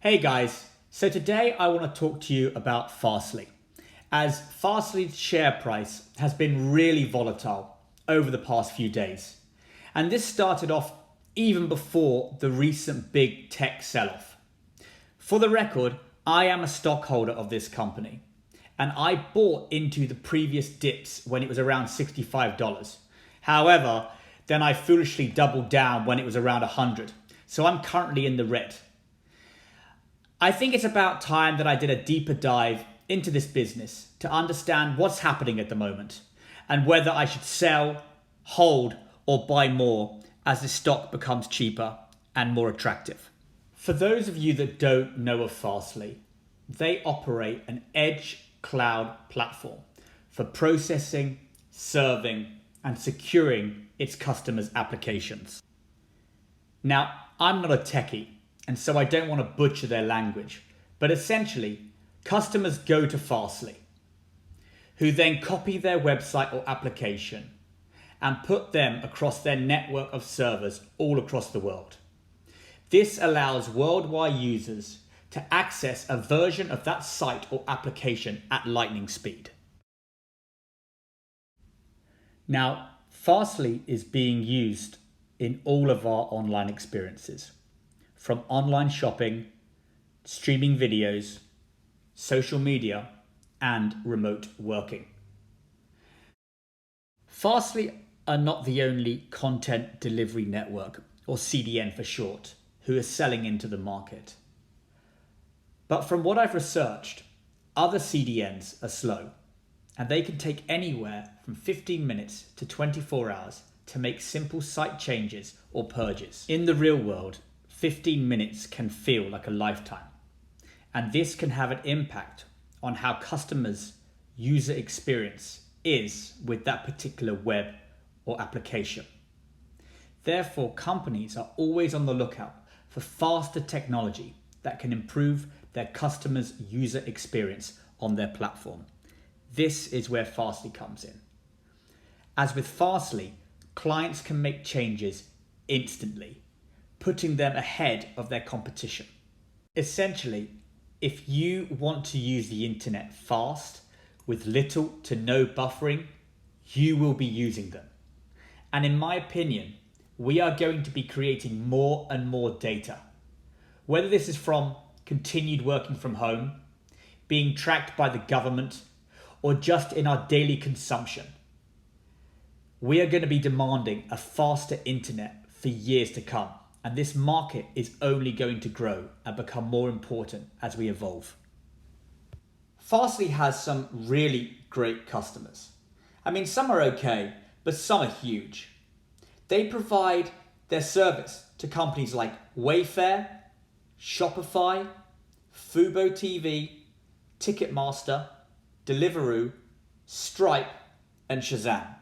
Hey guys, so today I want to talk to you about Fsly, as Fsly's share price has been really volatile over the past few days. And this started off even before the recent big tech sell-off. For the record, I am a stockholder of this company, and I bought into the previous dips when it was around $65. However, then I foolishly doubled down when it was around 100. So I'm currently in the red. I think it's about time that I did a deeper dive into this business to understand what's happening at the moment and whether I should sell, hold, or buy more as the stock becomes cheaper and more attractive. For those of you that don't know of Fsly, they operate an edge cloud platform for processing, serving, and securing its customers' applications. Now, I'm not a techie, and so I don't want to butcher their language, but essentially, customers go to Fsly, who then copy their website or application and put them across their network of servers all across the world. This allows worldwide users to access a version of that site or application at lightning speed. Now, Fsly is being used in all of our online experiences, from online shopping, streaming videos, social media, and remote working. Fsly are not the only content delivery network, or CDN for short, who is selling into the market. But from what I've researched, other CDNs are slow, and they can take anywhere from 15 minutes to 24 hours to make simple site changes or purges. In the real world, 15 minutes can feel like a lifetime, and this can have an impact on how customers' user experience is with that particular web or application. Therefore, companies are always on the lookout for faster technology that can improve their customers' user experience on their platform. This is where Fsly comes in. As with Fsly, clients can make changes instantly, putting them ahead of their competition. Essentially, if you want to use the internet fast, with little to no buffering, you will be using them. And in my opinion, we are going to be creating more and more data. Whether this is from continued working from home, being tracked by the government, or just in our daily consumption, we are going to be demanding a faster internet for years to come, and this market is only going to grow and become more important as we evolve. Fsly has some really great customers. I mean, some are okay, but some are huge. They provide their service to companies like Wayfair, Shopify, Fubo TV, Ticketmaster, Deliveroo, Stripe, and Shazam.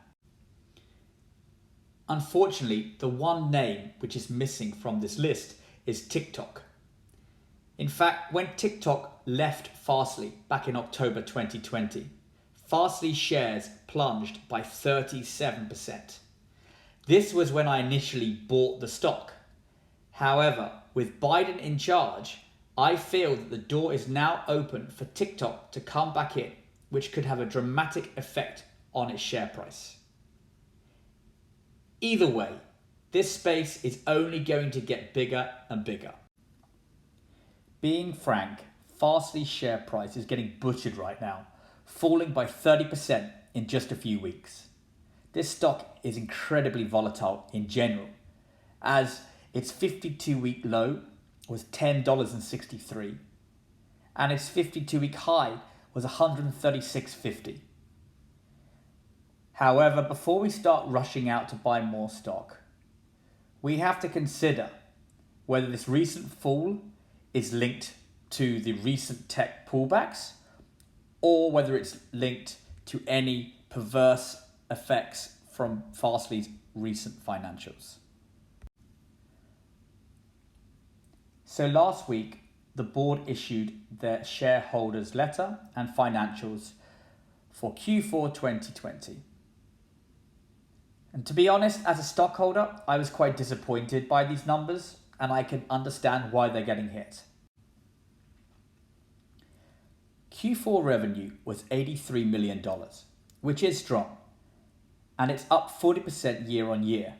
Unfortunately, the one name which is missing from this list is TikTok. In fact, when TikTok left Fsly back in October 2020, Fsly shares plunged by 37%. This was when I initially bought the stock. However, with Biden in charge, I feel that the door is now open for TikTok to come back in, which could have a dramatic effect on its share price. Either way, this space is only going to get bigger and bigger. Being frank, Fsly's share price is getting butchered right now, falling by 30% in just a few weeks. This stock is incredibly volatile in general, as its 52-week low was $10.63, and its 52-week high was $136.50. However, before we start rushing out to buy more stock, we have to consider whether this recent fall is linked to the recent tech pullbacks or whether it's linked to any perverse effects from Fsly's recent financials. So last week, the board issued their shareholders letter and financials for Q4 2020. And to be honest, as a stockholder, I was quite disappointed by these numbers, and I can understand why they're getting hit. Q4 revenue was $83 million, which is strong, and it's up 40% year on year.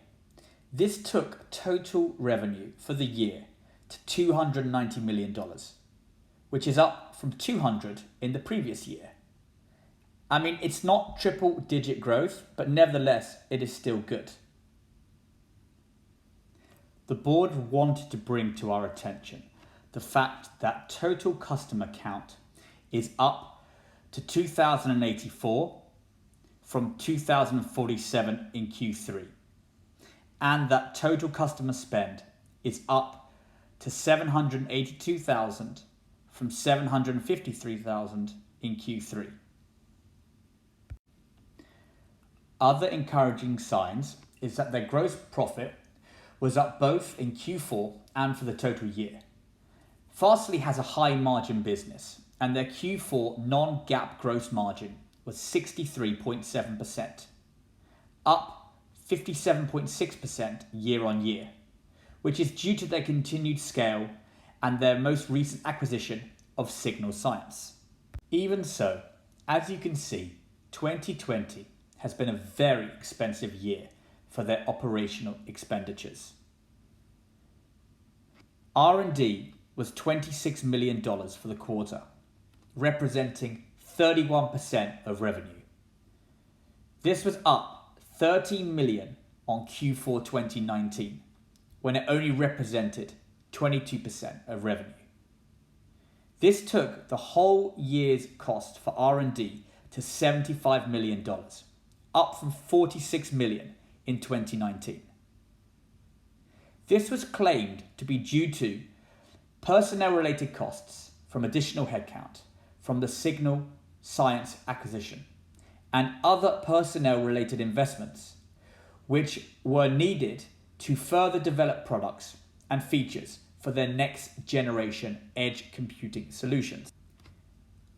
This took total revenue for the year to $290 million, which is up from 200 in the previous year. I mean, it's not triple digit growth, but nevertheless, it is still good. The board wanted to bring to our attention the fact that total customer count is up to 2,084 from 2,047 in Q3, and that total customer spend is up to 782,000 from 753,000 in Q3. Other encouraging signs is that their gross profit was up both in Q4 and for the total year. Fsly has a high margin business, and their Q4 non-GAAP gross margin was 63.7%, up 57.6% year on year, which is due to their continued scale and their most recent acquisition of Signal Science. Even so, as you can see, 2020 has been a very expensive year for their operational expenditures. R&D was $26 million for the quarter, representing 31% of revenue. This was up $13 million on Q4 2019, when it only represented 22% of revenue. This took the whole year's cost for R&D to $75 million, up from $46 million in 2019. This was claimed to be due to personnel-related costs from additional headcount from the Signal Science acquisition and other personnel-related investments, which were needed to further develop products and features for their next generation edge computing solutions.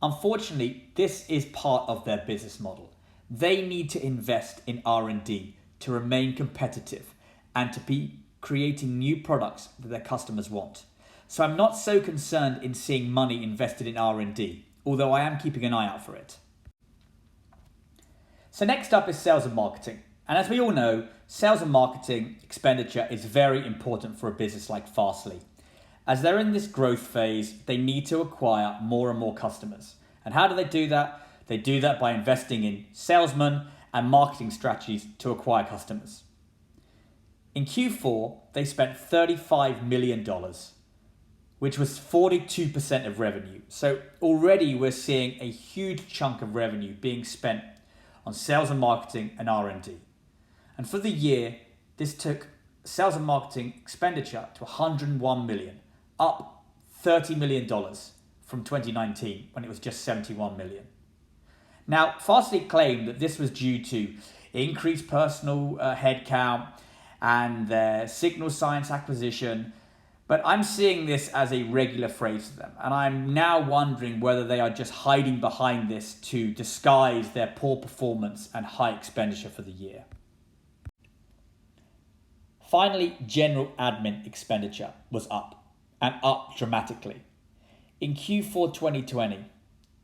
Unfortunately, this is part of their business model. They need to invest in R&D to remain competitive and to be creating new products that their customers want. So I'm not so concerned in seeing money invested in R&D, although I am keeping an eye out for it. So next up is sales and marketing. And as we all know, sales and marketing expenditure is very important for a business like Fsly. As they're in this growth phase, they need to acquire more and more customers. And how do they do that? They do that by investing in salesmen and marketing strategies to acquire customers. In Q4, they spent $35 million, which was 42% of revenue. So already we're seeing a huge chunk of revenue being spent on sales and marketing and R&D. And for the year, this took sales and marketing expenditure to $101 million, up $30 million from 2019 when it was just $71 million. Now, Fsly claimed that this was due to increased personal headcount and their Signal Science acquisition, but I'm seeing this as a regular phrase to them, and I'm now wondering whether they are just hiding behind this to disguise their poor performance and high expenditure for the year. Finally, general admin expenditure was up, and up dramatically. In Q4 2020,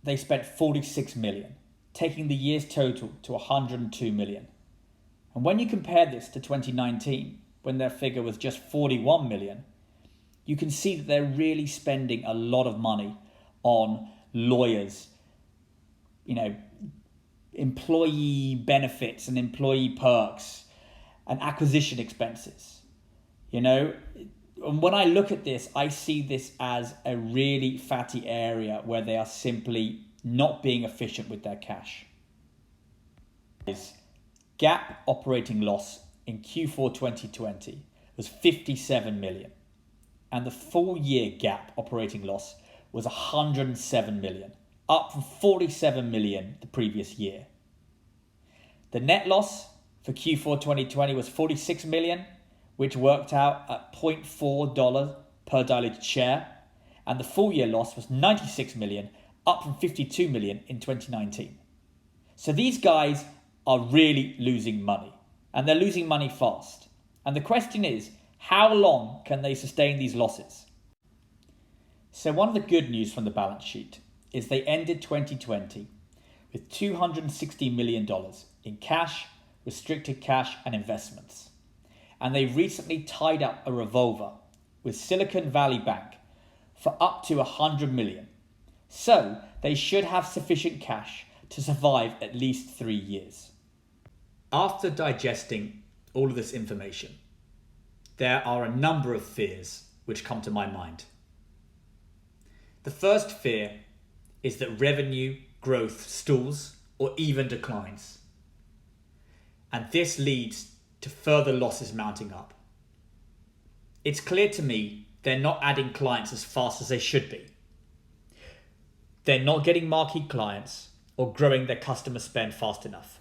they spent $46 million, taking the year's total to $102 million. And when you compare this to 2019, when their figure was just $41 million, you can see that they're really spending a lot of money on lawyers, employee benefits and employee perks and acquisition expenses. And when I look at this, I see this as a really fatty area where they are simply not being efficient with their cash. GAAP operating loss in Q4 2020 was $57 million, and the full year GAAP operating loss was $107 million, up from $47 million the previous year. The net loss for Q4 2020 was $46 million, which worked out at $0.4 per diluted share, and the full year loss was $96 million, up from $52 million in 2019. So these guys are really losing money, and they're losing money fast. And the question is, how long can they sustain these losses? So one of the good news from the balance sheet is they ended 2020 with $260 million in cash, restricted cash, and investments. And they recently tied up a revolver with Silicon Valley Bank for up to $100 million. So they should have sufficient cash to survive at least 3 years. After digesting all of this information, there are a number of fears which come to my mind. The first fear is that revenue growth stalls or even declines. And this leads to further losses mounting up. It's clear to me they're not adding clients as fast as they should be. They're not getting marquee clients or growing their customer spend fast enough.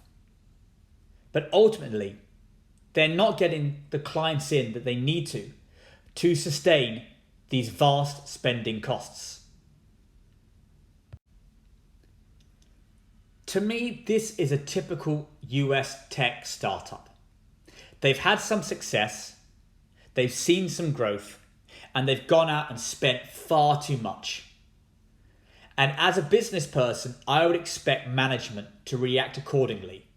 But ultimately, they're not getting the clients in that they need to sustain these vast spending costs. To me, this is a typical US tech startup. They've had some success, they've seen some growth, and they've gone out and spent far too much. And as a business person, I would expect management to react accordingly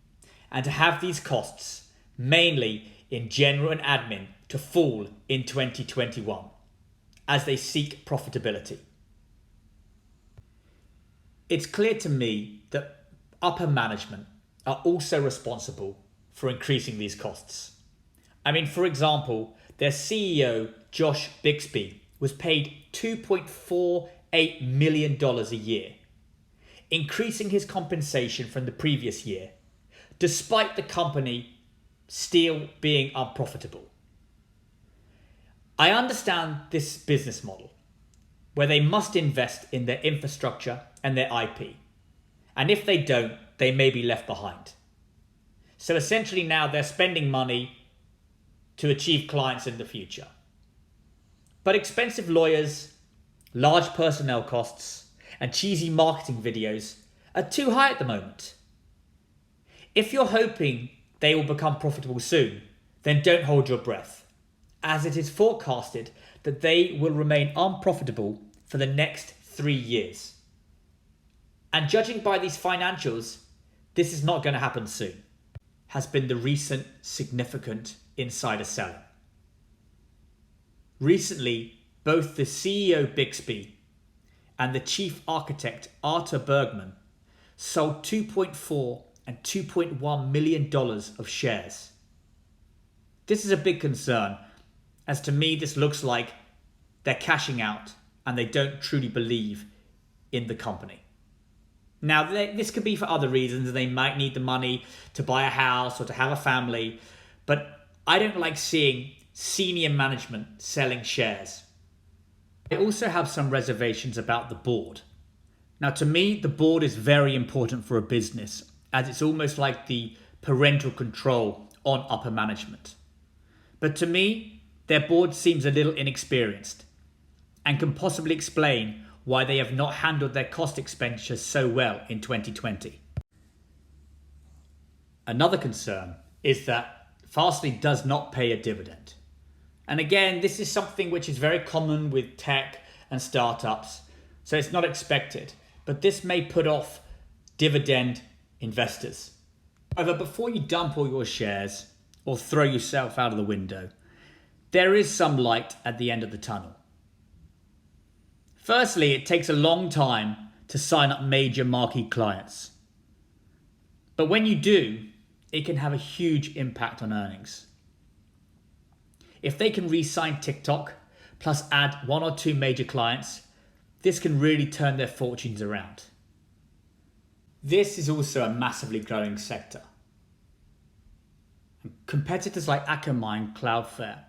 and to have these costs, mainly in general and admin, to fall in 2021 as they seek profitability. It's clear to me that upper management are also responsible for increasing these costs. I mean, for example, their CEO, Josh Bixby, was paid $2.48 million a year, increasing his compensation from the previous year, despite the company still being unprofitable. I understand this business model, where they must invest in their infrastructure and their IP. And if they don't, they may be left behind. So essentially now they're spending money to achieve clients in the future. But expensive lawyers, large personnel costs, and cheesy marketing videos are too high at the moment. If you're hoping they will become profitable soon, then don't hold your breath, as it is forecasted that they will remain unprofitable for the next 3 years. And judging by these financials, this is not going to happen soon, has been the recent significant insider selling. Recently, both the CEO Bixby and the chief architect Artur Bergman sold $2.4 and $2.1 million of shares. This is a big concern, as to me this looks like they're cashing out and they don't truly believe in the company. Now, this could be for other reasons. They might need the money to buy a house or to have a family, but I don't like seeing senior management selling shares. I also have some reservations about the board. Now, to me, the board is very important for a business, as it's almost like the parental control on upper management. But to me, their board seems a little inexperienced and can possibly explain why they have not handled their cost expenditures so well in 2020. Another concern is that Fsly does not pay a dividend. And again, this is something which is very common with tech and startups, so it's not expected, but this may put off dividend investors. However, before you dump all your shares or throw yourself out of the window, there is some light at the end of the tunnel. Firstly, it takes a long time to sign up major marquee clients. But when you do, it can have a huge impact on earnings. If they can re-sign TikTok, plus add 1 or 2 major clients, this can really turn their fortunes around. This is also a massively growing sector. Competitors like Akamai, Cloudflare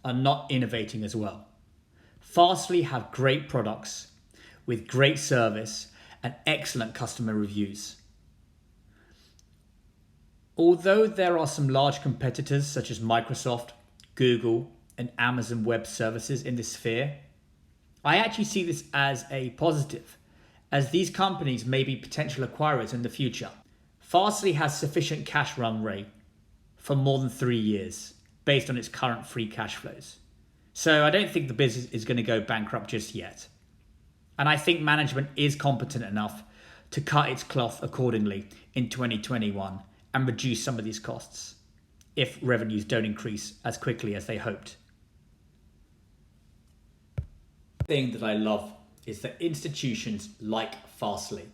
are not innovating as well. Fsly have great products with great service and excellent customer reviews. Although there are some large competitors such as Microsoft, Google, and Amazon Web Services in this sphere, I actually see this as a positive, as these companies may be potential acquirers in the future. Fsly has sufficient cash run rate for more than 3 years based on its current free cash flows. So I don't think the business is going to go bankrupt just yet. And I think management is competent enough to cut its cloth accordingly in 2021 and reduce some of these costs if revenues don't increase as quickly as they hoped. The thing that I love is that institutions like Fsly.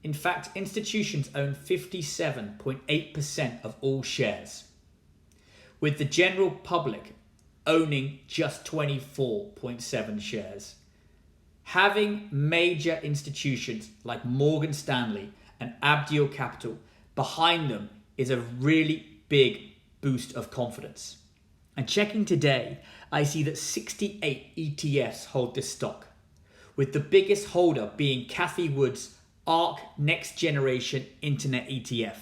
In fact, institutions own 57.8% of all shares, with the general public owning just 24.7 shares. Having major institutions like Morgan Stanley and Abdiel Capital behind them is a really big boost of confidence. And checking today, I see that 68 ETFs hold this stock, with the biggest holder being Cathie Wood's ARK Next Generation Internet ETF,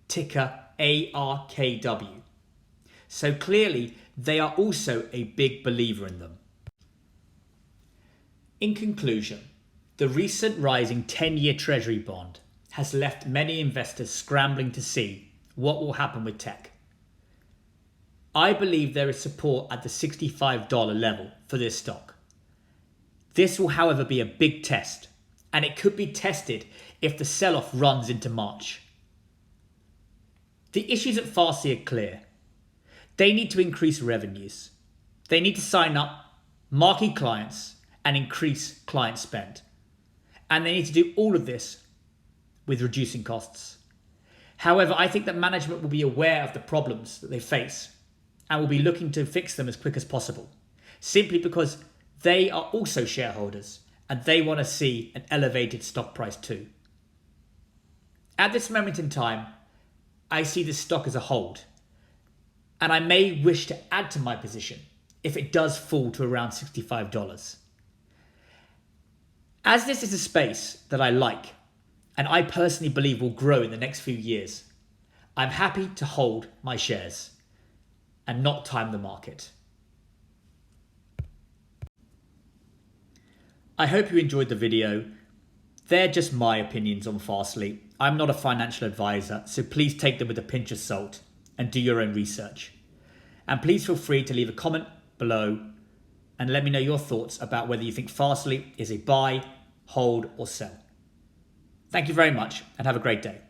ticker ARKW. So clearly, they are also a big believer in them. In conclusion, the recent rising 10-year Treasury bond has left many investors scrambling to see what will happen with tech. I believe there is support at the $65 level for this stock. This will, however, be a big test, and it could be tested if the sell-off runs into March. The issues at Fsly are clear. They need to increase revenues. They need to sign up marquee clients and increase client spend. And they need to do all of this with reducing costs. However, I think that management will be aware of the problems that they face and will be looking to fix them as quick as possible, simply because they are also shareholders and they want to see an elevated stock price too. At this moment in time, I see this stock as a hold, and I may wish to add to my position if it does fall to around $65. As this is a space that I like, and I personally believe will grow in the next few years, I'm happy to hold my shares and not time the market. I hope you enjoyed the video. They're just my opinions on Fsly. I'm not a financial advisor, so please take them with a pinch of salt and do your own research. And please feel free to leave a comment below and let me know your thoughts about whether you think Fsly is a buy, hold, or sell. Thank you very much and have a great day.